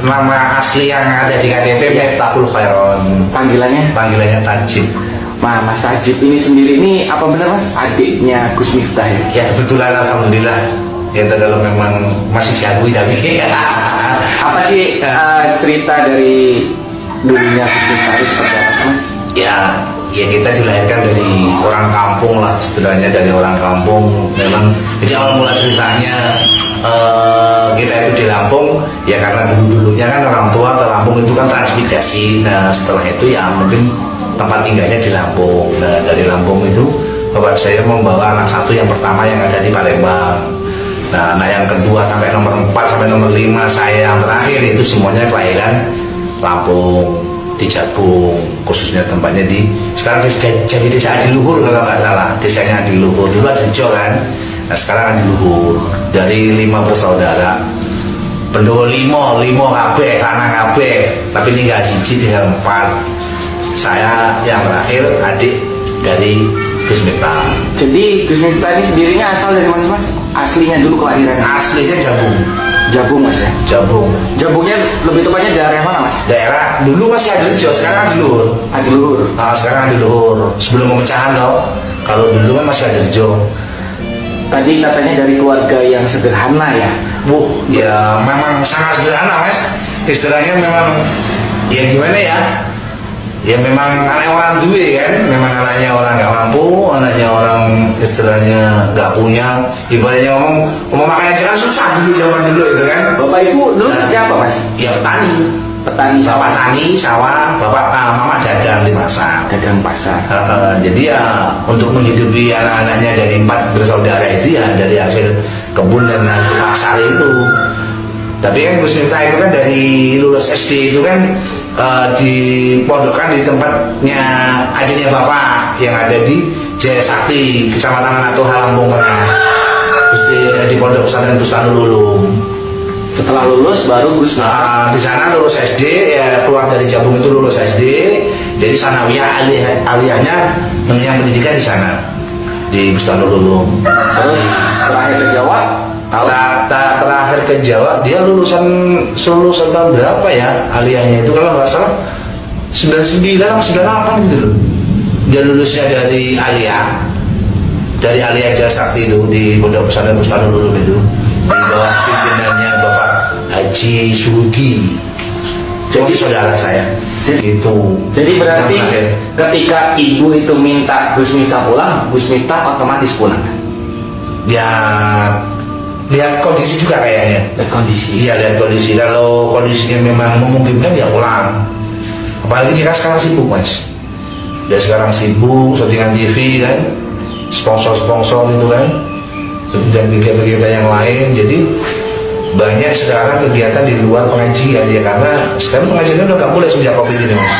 nama asli yang ada di KTP Miftahul Khairon. Panggilannya Tajib. Nah, Mas Tajib ini sendiri ini apa benar Mas adiknya Gus Miftah ya? Ya kebetulan alhamdulillah. Ya kalau memang masih jago tapi apa sih cerita dari dulunya Gus Miftah itu seperti apa sih Mas? Ya kita dilahirkan dari orang kampung lah, istilahnya dari orang kampung. Memang jadi awal mula ceritanya kita itu di Lampung ya karena dulunya kan orang tua ke Lampung itu kan transmigrasi. Nah setelah itu ya mungkin tempat tinggalnya di Lampung. Nah dari Lampung itu bapak saya membawa anak satu yang pertama yang ada di Palembang. Nah anak yang kedua sampai nomor 4 sampai nomor 5 saya yang terakhir itu semuanya kelahiran Lampung, di Jabung, khususnya tempatnya di sekarang jadi desa Adiluhur kalau nggak salah, desanya Adiluhur. Dulu ada Jo kan, nah sekarang Adiluhur. Dari 5 bersaudara, penduduk 5 kabeh, anak kabeh, tapi ini nggak siji tinggal 4. Saya yang terakhir adik dari Gus Miftah. Jadi Gus Miftah ini sendirinya asal dari mana Mas? Aslinya dulu kelahiran? Aslinya Jabung. Jabung Mas ya? Jabung. Jabungnya lebih tepatnya daerah mana Mas? Daerah dulu masih Adiluhur, sekarang Adiluhur. Adiluhur. Nah, sekarang Adiluhur. Sebelum pemecahan toh. Kalau dulu kan masih Adiluhur. Tadi katanya dari keluarga yang sederhana ya? Ya memang sangat sederhana Mas. Istilahnya memang ya gimana ya? Ya memang anak orang duwe kan, memang anaknya orang nggak mampu, anaknya orang istilahnya nggak punya, ibaratnya ngomong makan aja kan susah dulu zaman dulu itu kan. Bapak ibu dulu kerja apa Mas? Ya petani. Sawah. Sawah, bapak mama dagang di pasar. Dagang pasar. Jadi ya untuk menghidupi anak-anaknya dari 4 bersaudara itu ya dari hasil kebun dan hasil pasar itu. Tapi kan Gus Miftah itu kan dari lulus SD itu kan dipondokkan di tempatnya adiknya bapak yang ada di Jaya Sakti, Kecamatan Anatoha, Lampung Tengah. Terus di pondok pesantren Bustanul Ulum. Setelah lulus baru Gus di sana lulus SD ya, keluar dari Jabung itu lulus SD, jadi sanawiyah aliyahnya mengenyam pendidikan di sana di Bustanul Ulum. Terus terakhir ke Jawa. Terakhir ke Jawa dia lulusan tahun berapa ya aliyahnya itu kalau nggak salah 99 atau 98 gitu loh. Dia lulusnya dari aliyah Jaya Sakti itu di Pondok Pesantren Bustanul Ulum itu di bawah pimpinannya Bapak Haji Sudi. Jadi saudara saya. Jadi berarti ketika ibu itu minta Gus Miftah pulang, Gus Miftah otomatis pulang. Ya lihat kondisi juga kayaknya. Lihat kondisi. Iya lihat kondisi. Kalau kondisinya memang memungkinkan ya pulang. Apalagi kita sekarang sibuk Mas. Dia sekarang sibuk syutingan TV kan, sponsor itu kan, dan kegiatan-kegiatan yang lain. Jadi banyak sekarang kegiatan di luar pengajian ya, karena sekarang pengajian udah nggak boleh sejak COVID ini Mas.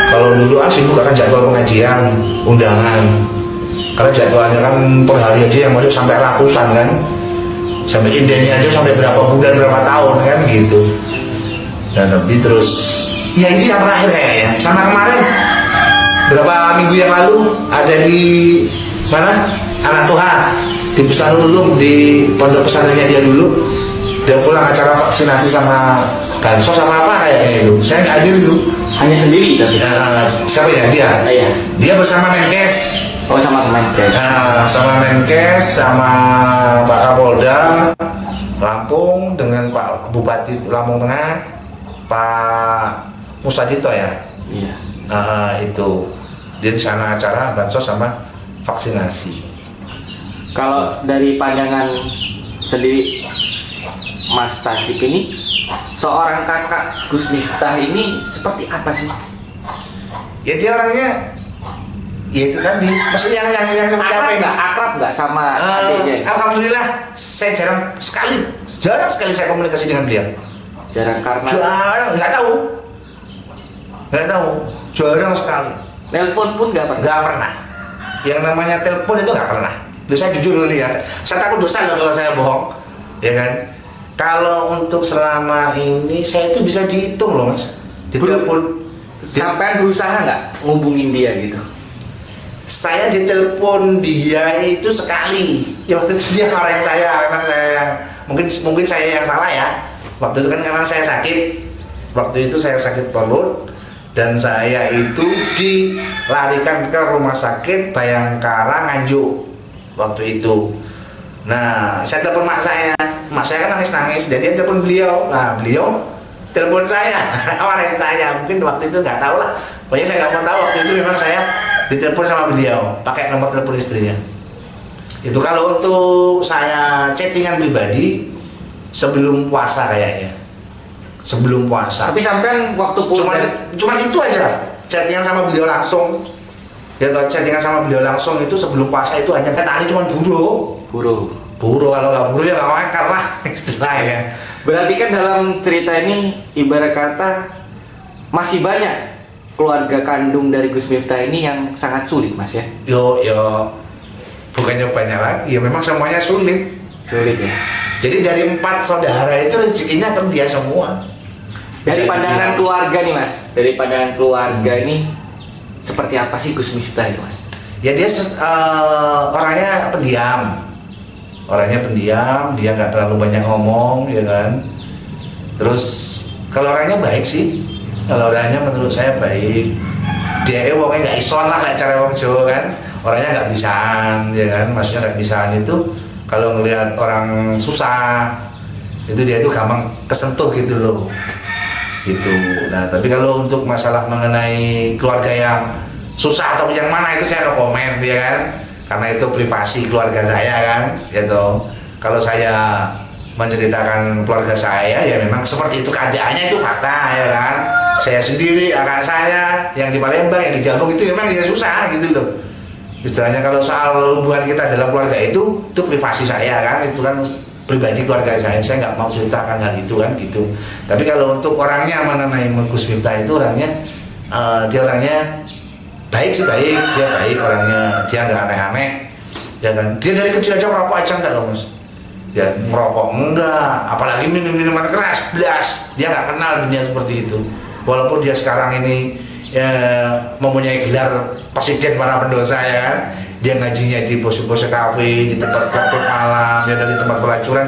Kalau dulu sibuk karena jadwal pengajian, undangan. Karena jadwalnya kan per hari aja yang masuk sampai ratusan kan. Sampai indahnya aja sampai berapa bulan berapa tahun kan gitu. Dan tapi terus ya ini yang terakhir kayaknya sama kemarin berapa minggu yang lalu ada di mana Anatoha di Bustanul Ulum di pondok pesantrennya dia dulu. Dia pulang acara vaksinasi sama bansos sama apa kayaknya itu. Saya nggak hadir itu. Hanya sendiri tapi. Siapa ya dia? Iya. Dia bersama Menkes. Oh sama Menkes. Sama Menkes, sama Pak Kapolda Lampung dengan Pak Bupati Lampung Tengah, Pak Mustajito ya. Iya. Itu dia di sana acara bansos sama vaksinasi. Kalau dari pandangan sendiri Mas Tajib ini, seorang kakak Gus Miftah ini seperti apa sih? Ya dia orangnya ya itu tadi, maksudnya yang seperti apa ini? Akrab nggak sama adiknya? Alhamdulillah, saya jarang sekali saya komunikasi dengan beliau. Jarang karena? Jarang, nggak tahu, jarang sekali. Telepon pun nggak pernah? Nggak pernah. Yang namanya telepon itu nggak pernah. Loh, saya jujur dulu ya, saya takut dosa loh kalau saya bohong, ya kan? Kalau untuk selama ini saya itu bisa dihitung loh Mas. Ditelepon. Sampai berusaha nggak ngubungin dia gitu? Saya ditelepon dia itu sekali. Ya waktu itu dia marahin saya, memang saya mungkin saya yang salah ya. Waktu itu kan karena saya sakit, waktu itu saya sakit perut dan saya itu dilarikan ke rumah sakit Bayangkara Nganjuk waktu itu. Nah, saya telepon mak saya kan nangis-nangis, jadi dia telepon beliau. Nah, beliau telepon saya, nawarin saya. Mungkin waktu itu nggak tahu lah. Pokoknya saya nggak mau tahu waktu itu memang saya ditelepon sama beliau, pakai nomor telepon istrinya. Itu kalau untuk saya chattingan pribadi sebelum puasa kayaknya. Sebelum puasa. Tapi sampean waktu cuman itu aja. Chattingan sama beliau langsung. Ya toh, chattingan sama beliau langsung itu sebelum puasa itu hanya petani cuma buru kalau nggak buru ya nggak makan lah istilahnya. Berarti kan dalam cerita ini ibarat kata masih banyak keluarga kandung dari Gus Miftah ini yang sangat sulit, Mas ya? Yo bukannya banyak lagi, ya memang semuanya sulit ya. Jadi dari 4 saudara itu rezekinya kan dia semua. Dari pandangan keluarga nih, Mas, dari pandangan keluarga ini seperti apa sih Gus Miftah itu, Mas? Ya dia orangnya pendiam, dia nggak terlalu banyak ngomong, ya kan. Terus kalau orangnya baik sih, kalau orangnya menurut saya baik. Dia wongnya nggak ison lah kayak cara wong Jawa kan, orangnya nggak bisaan, ya kan. Maksudnya nggak bisaan itu kalau ngelihat orang susah itu dia itu gampang kesentuh gitu loh, gitu. Nah tapi kalau untuk masalah mengenai keluarga yang susah atau yang mana itu saya no komen, ya kan. Karena itu privasi keluarga saya kan, gitu. Kalau saya menceritakan keluarga saya ya memang seperti itu keadaannya, itu fakta, ya kan. Saya sendiri, kakak saya yang di Palembang, yang di Jawa itu memang ya susah gitu loh. Istilahnya kalau soal hubungan kita dalam keluarga itu privasi saya kan, itu kan pribadi keluarga saya nggak mau ceritakan hal itu kan gitu. Tapi kalau untuk orangnya mengenai Gus Miftah itu orangnya dia orangnya baik sih, dia baik orangnya, dia nggak aneh-aneh, ya kan. Dia dari kecil aja merokok aja enggak loh, Mas. Dia merokok enggak, apalagi minuman keras, belas. Dia nggak kenal dunia seperti itu. Walaupun dia sekarang ini ya, mempunyai gelar presiden para pendosa, ya kan. Dia ngajinya di bos-bos kafe, di tempat klub malam, ya, dari tempat pelacuran,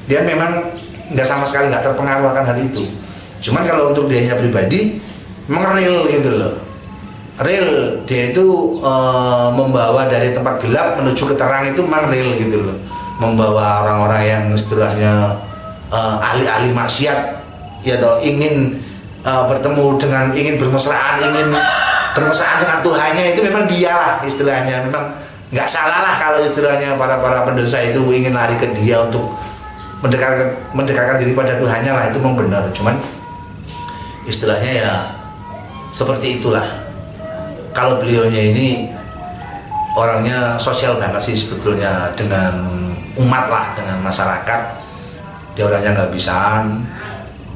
dia memang nggak sama sekali nggak terpengaruh akan hal itu. Cuman kalau untuk dianya pribadi, memang real gitu loh. Real, dia itu membawa dari tempat gelap menuju ke terang itu memang real gitu loh. Membawa orang-orang yang istilahnya ahli-ahli maksiat, ya toh, ingin bertemu dengan, ingin bermesraan dengan Tuhannya, itu memang dia lah istilahnya. Memang nggak salah lah kalau istilahnya para pendosa itu ingin lari ke dia untuk mendekatkan diri pada Tuhannya lah, itu memang benar. Cuman istilahnya ya seperti itulah. Kalau beliaunya ini orangnya sosial banget sih sebetulnya dengan umat lah, dengan masyarakat. Dia orangnya nggak bisaan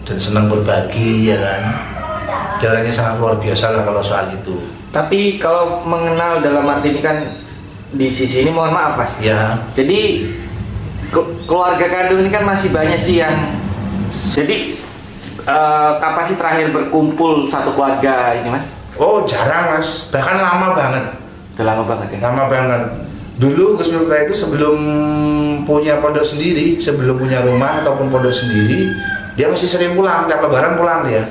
dan senang berbagi, ya kan. Dia orangnya sangat luar biasa lah kalau soal itu. Tapi kalau mengenal dalam arti ini kan di sisi ini mohon maaf, Mas. Ya. Jadi keluarga kandung ini kan masih banyak sih yang, jadi kapan sih terakhir berkumpul satu keluarga ini, Mas? Oh jarang, Mas, bahkan lama banget. Udah lama banget ya? Lama banget. Dulu Gus Miftah itu sebelum punya pondok sendiri, sebelum punya rumah ataupun pondok sendiri, dia masih sering pulang, tiap lebaran pulang dia.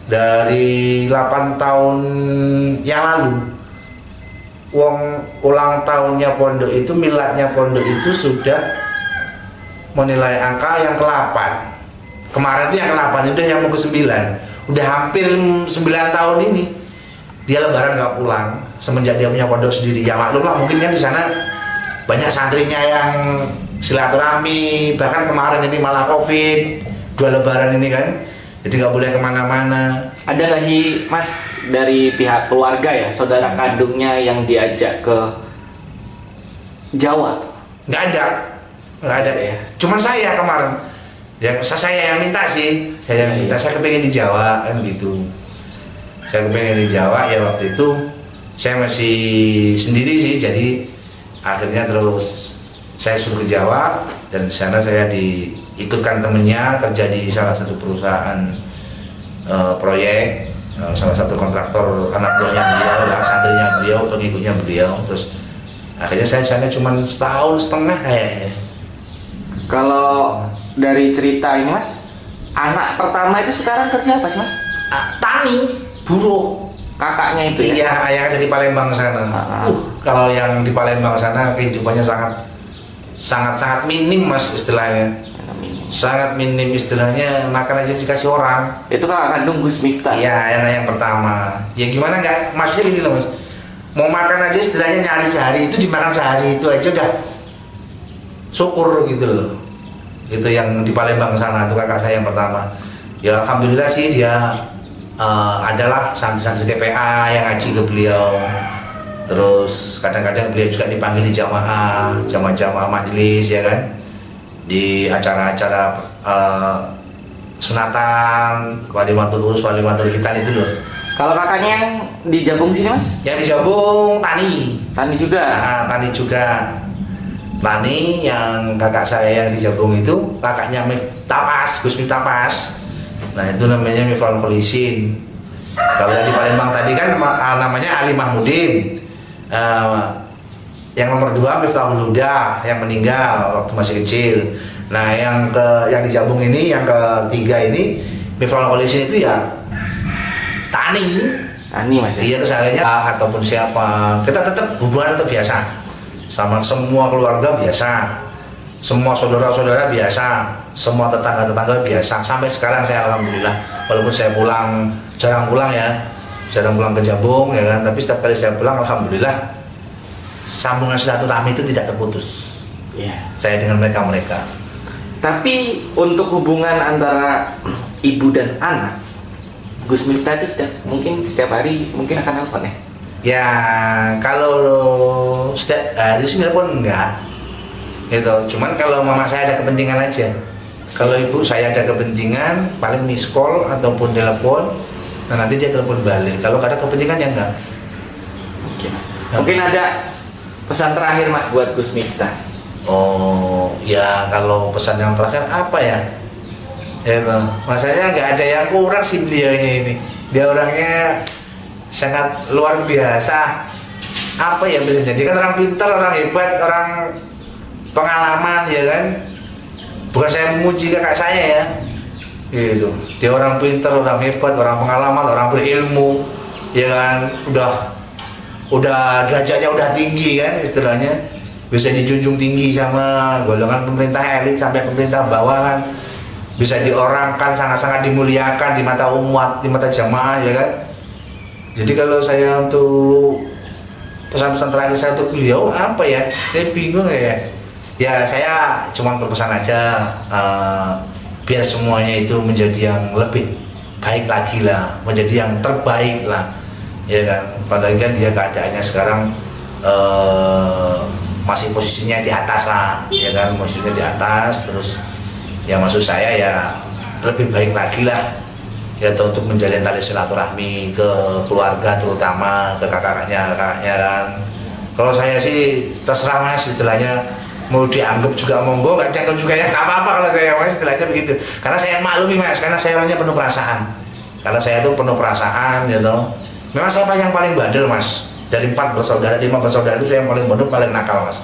Dari 8 tahun yang lalu, ulang tahunnya pondok itu, miladnya pondok itu sudah menilai angka yang ke-8. Kemarin itu yang ke-8, udah yang mau ke-9. Udah hampir 9 tahun ini dia lebaran nggak pulang semenjak dia punya pondok sendiri. Ya maklum lah, mungkin kan di sana banyak santrinya yang silaturahmi, bahkan kemarin ini malah COVID, 2 lebaran ini kan, jadi nggak boleh kemana-mana. Ada nggak sih, Mas, dari pihak keluarga ya, saudara kandungnya yang diajak ke Jawa? Nggak ada ya. Cuman saya kemarin, ya saya yang minta sih, saya yang minta, saya kepengen di Jawa kan gitu. Saya kepengen di Jawa, ya waktu itu saya masih sendiri sih, jadi akhirnya terus saya suruh ke Jawa, dan di sana saya diikutkan temennya kerja di salah satu perusahaan proyek, salah satu kontraktor, anak buahnya beliau, santrinya beliau, pengikutnya beliau. Terus akhirnya saya di sana cuma 1,5 tahun kayaknya. Kalau dari cerita ini, Mas, anak pertama itu sekarang kerja apa sih Mas? Tani, buruh. Kakaknya itu Iya, yang ada di Palembang sana. Kalau yang di Palembang sana kehidupannya sangat minim Mas istilahnya. Sangat minim istilahnya, makan aja dikasih orang. Itu kakak kandung Gus Miftah. Iya, yang pertama. Ya gimana nggak? Maksudnya gini loh Mas. Mau makan aja istilahnya nyari sehari itu dimakan sehari itu aja udah syukur gitu loh. Itu yang di Palembang sana itu kakak saya yang pertama. Ya alhamdulillah sih dia adalah santri-santri TPA yang ngaji ke beliau. Terus kadang-kadang beliau juga dipanggil di jamaah majelis ya kan, di acara-acara sunatan, walimatul urus, walimatul khitan itu loh. Kalau kakaknya yang di Jabung sini Mas? Yang di Jabung tani juga. Nah, tani juga. Tani yang kakak saya yang di Jabung itu kakaknya Tapas, Gus Miftah Pas. Nah itu namanya Mifrul Kholisin. Kalau yang di Palembang tadi kan namanya Ali Mahmudin. Yang nomor 2 Miftahul Huda yang meninggal waktu masih kecil. Nah yang di Jabung ini yang ketiga ini Mifrul Kholisin itu ya tani Mas. Iya kesehariannya ataupun siapa kita tetap hubungan tetap biasa sama semua keluarga biasa, semua saudara-saudara biasa, semua tetangga-tetangga biasa. Sampai sekarang saya alhamdulillah, walaupun saya jarang pulang ke Jabung ya kan, tapi setiap kali saya pulang alhamdulillah sambungan silaturahmi itu tidak terputus. Saya dengan mereka. Tapi untuk hubungan antara ibu dan anak, Gus Miftah itu mungkin setiap hari mungkin akan nelfon ya? Ya kalau setiap hari sih nelfon enggak gitu, cuman kalau mama saya ada kepentingan aja. Kalau ibu saya ada kepentingan paling miss call ataupun telepon, nah nanti dia telepon balik. Kalau ada kepentingan ya enggak. Oke, Mas. Mungkin ada pesan terakhir Mas buat Gus Miftah. Oh ya, kalau pesan yang terakhir apa ya? Ya bang, masalahnya nggak ada yang kurang sih beliaunya ini. Dia orangnya sangat luar biasa. Apa ya bisa jadi kan orang pintar, orang hebat, orang pengalaman ya kan. Bukan saya memuji kakak saya ya. Gitu. Dia orang pintar, orang hebat, orang pengalaman, orang berilmu. Ya kan, udah derajatnya udah tinggi kan istilahnya. Bisa dijunjung tinggi sama golongan pemerintah elit sampai pemerintah bawahan. Bisa diorangkan, sangat-sangat dimuliakan di mata umat, di mata jamaah ya kan. Jadi kalau saya untuk pesan-pesan terakhir saya untuk beliau apa ya, saya bingung ya. Ya saya cuma berpesan aja biar semuanya itu menjadi yang lebih baik lagi lah, menjadi yang terbaik lah ya kan. Padahal kan dia keadaannya sekarang masih posisinya di atas lah ya kan, posisinya di atas. Terus ya maksud saya ya lebih baik lagi lah ya untuk menjalin tali silaturahmi ke keluarga, terutama ke kakaknya kan. Kalau saya sih terserah Mas istilahnya, mau dianggap juga monggo, nggak dianggap juga ya nggak apa-apa kalau saya Mas istilahnya begitu. Karena saya maklumi Mas, karena saya orangnya penuh perasaan. Kalau saya itu penuh perasaan gitu. Memang saya yang paling bandel Mas. Dari 4 bersaudara, 5 bersaudara itu saya yang paling bandel, paling nakal Mas.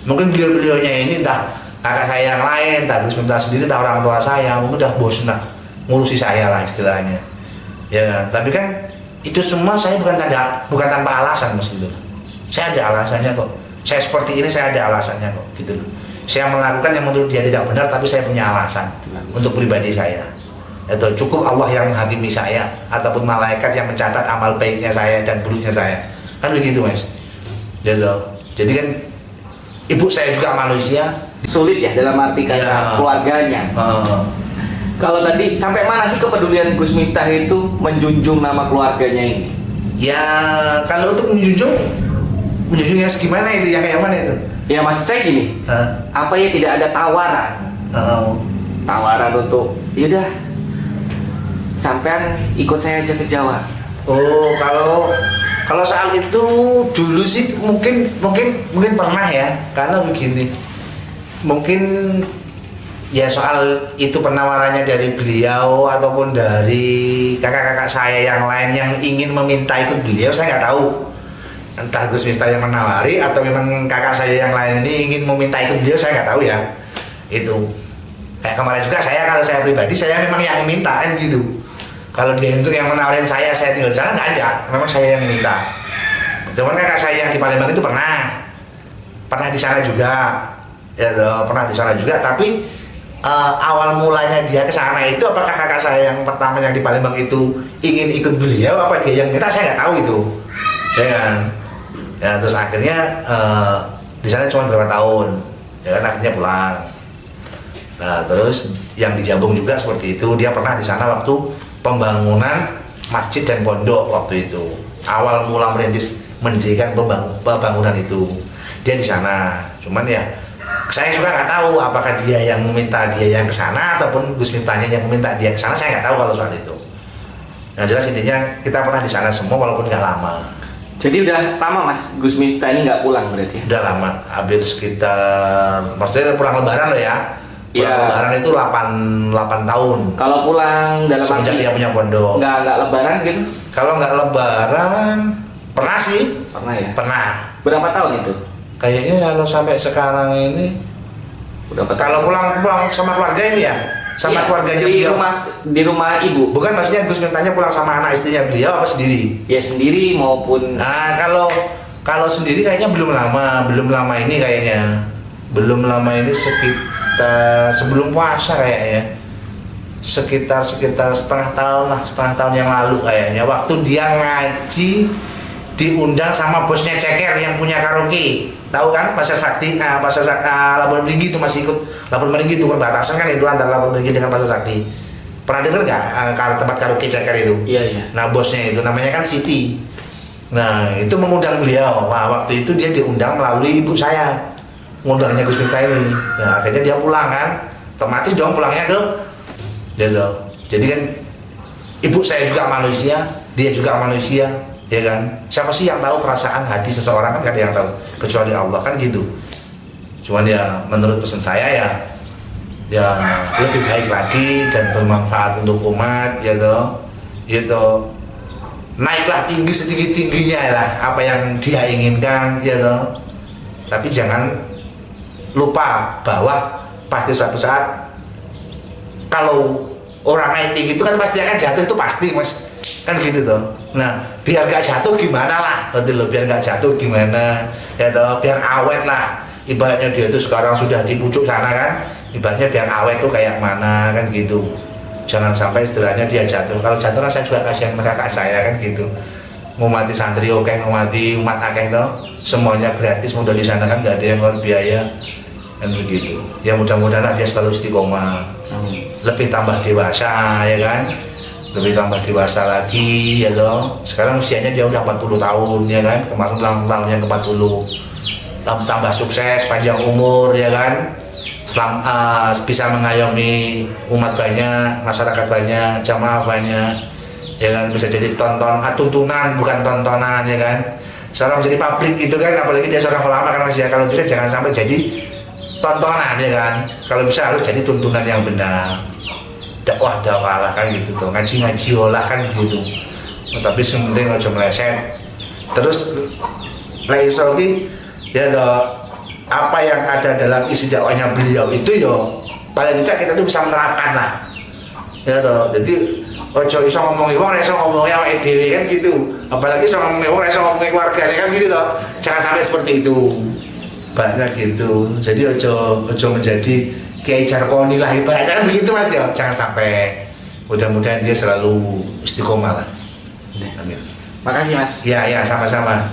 Mungkin beliau-beliaunya ini entah kakak saya yang lain, entah Gus Miftah sendiri, entah orang tua saya mungkin udah bosan lah ngurusi saya lah istilahnya ya kan? Tapi kan itu semua saya bukan tanpa alasan Mas gitu. Saya ada alasannya kok, saya seperti ini saya ada alasannya kok gitu loh. Saya melakukan yang menurut dia tidak benar, tapi saya punya alasan untuk pribadi saya. Atau cukup Allah yang menghakimi saya ataupun malaikat yang mencatat amal baiknya saya dan buruknya saya, kan begitu Mas gitu. Jadi kan ibu saya juga manusia, sulit ya dalam arti kata ya, keluarganya. Kalau tadi sampai mana sih kepedulian Gus Miftah itu menjunjung nama keluarganya ini? Ya kalau untuk menjunjungnya segimana itu, yang kayak mana itu? Ya maksud saya gini, apa ya tidak ada tawaran? Tawaran untuk, yaudah sampean ikut saya aja ke Jawa. Oh kalau soal itu dulu sih mungkin pernah ya, karena begini, mungkin ya soal itu penawarannya dari beliau ataupun dari kakak-kakak saya yang lain yang ingin meminta ikut beliau, saya nggak tahu. Entah Gus Miftah yang menawari atau memang kakak saya yang lain ini ingin meminta ikut beliau, saya nggak tahu ya. Itu Kayak kemarin juga kalau saya pribadi saya memang yang minta kan gitu. Kalau dia itu yang menawarin saya tinggal di sana nggak ada, memang saya yang minta. Cuman kakak saya yang di Palembang itu pernah di sana juga, ya toh, pernah di sana juga. Tapi awal mulanya dia ke sana itu apakah kakak saya yang pertama yang di Palembang itu ingin ikut beliau, apa dia yang minta, saya nggak tahu itu, ya kan. Ya terus akhirnya di sana cuma berapa tahun, ya kan, akhirnya pulang. Nah terus yang di Jambung juga seperti itu, dia pernah di sana waktu pembangunan masjid dan pondok waktu itu, awal mula mendirikan pembangunan itu dia di sana. Cuman ya saya juga nggak tahu apakah dia yang meminta dia yang ke sana ataupun Gus Miftahnya yang meminta dia ke sana, saya nggak tahu kalau soal itu. Yang jelas intinya kita pernah di sana semua walaupun nggak lama. Jadi udah lama Mas Gus Miftah ini nggak pulang berarti? Udah lama, hampir sekitar, maksudnya pulang lebaran loh ya. Pulang Ya. lebaran itu 8 tahun. Kalau pulang dalam Semenjak arti dia punya pondok. nggak lebaran gitu? Kalau nggak lebaran pernah sih. Pernah ya? Pernah. Berapa tahun itu? Kayaknya kalau sampai sekarang ini, Berapa tahun? kalau pulang sama keluarga ini ya, sama Iya, keluarganya di beliau. rumah ibu. Bukan, maksudnya Gus Miftahnya pulang sama anak istrinya beliau apa sendiri? Ya sendiri maupun Nah kalau sendiri kayaknya belum lama ini kayaknya, belum lama ini sekitar sebelum puasa kayaknya, sekitar setengah tahun yang lalu kayaknya, waktu dia ngaji diundang sama bosnya Ceker yang punya karaoke, tahu kan, Pasar Sakti, Labuan Bajo itu masih ikut Labuan Bajo itu, perbatasan kan itu antara Labuan Bajo dengan Pasar Sakti. Pernah dengar nggak tempat karaoke Ceker itu? iya. Nah bosnya itu namanya kan Siti. Nah itu mengundang beliau. Wah, waktu itu dia diundang melalui ibu saya, ngundangnya Gus Miftah ini. Nah akhirnya dia pulang kan, otomatis dong pulangnya ke gitu. Jadi kan ibu saya juga manusia, dia juga manusia, ya kan. Siapa sih yang tahu perasaan hati seseorang, kan gak ada yang tahu kecuali Allah kan gitu. Cuman ya menurut pesan saya ya lebih baik lagi dan bermanfaat untuk umat, ya toh, gitu. Naiklah tinggi setinggi-tingginya lah apa yang dia inginkan, ya toh. Tapi jangan lupa bahwa pasti suatu saat kalau orang naik tinggi itu kan pasti akan jatuh, itu pasti Mas, kan gitu toh. Nah biar gak jatuh gimana lah, betul loh, biar gak jatuh gimana, ya toh, biar awet lah. Ibaratnya dia itu sekarang sudah di pucuk sana kan, ibaratnya biar awet tuh kayak mana kan gitu. Jangan sampai istilahnya dia jatuh. Kalau jatuh kan saya juga kasihan kakak saya kan gitu. Ngumati santri oke, ngumati umat akeh itu semuanya gratis, mudah di sana kan, nggak ada yang keluar biaya kan begitu. Ya mudah-mudahan dia selalu istiqomah, lebih tambah dewasa, ya kan, lebih tambah dewasa lagi, ya toh. Sekarang usianya dia udah 40 tahun, ya kan, kemarin ulang tahunnya ke 40. Tambah sukses, panjang umur, ya kan, bisa mengayomi umat banyak, masyarakat banyak, jamaah banyak, ya kan, bisa jadi tuntunan bukan tontonan, ya kan. Sekarang menjadi pabrik itu kan, apalagi dia seorang ulama kan Mas ya, kalau bisa jangan sampai jadi tontonan, ya kan, kalau bisa harus jadi tuntunan yang benar, dakwah lah kan gitu tuh, ngaji olah kan gitu. Tapi sementing aja meleset. Terus iso iki ya toh, apa yang ada dalam isi dakwahnya beliau itu yo paling tidak kita tuh bisa menerapkan lah, ya toh. Jadi ojo iso ngomongi wong, iso ngomongi awake dhewe kan gitu, apalagi iso ngomongi wong, iso ngomongi keluargane kan gitu toh. Jangan sampai seperti itu, banyak gitu. Jadi ojo menjadi Kiai Jarkoni lah ibaratnya kan begitu Mas ya, jangan sampai. Mudah-mudahan dia selalu istiqomah lah. Amin. Makasih Mas. Ya sama-sama.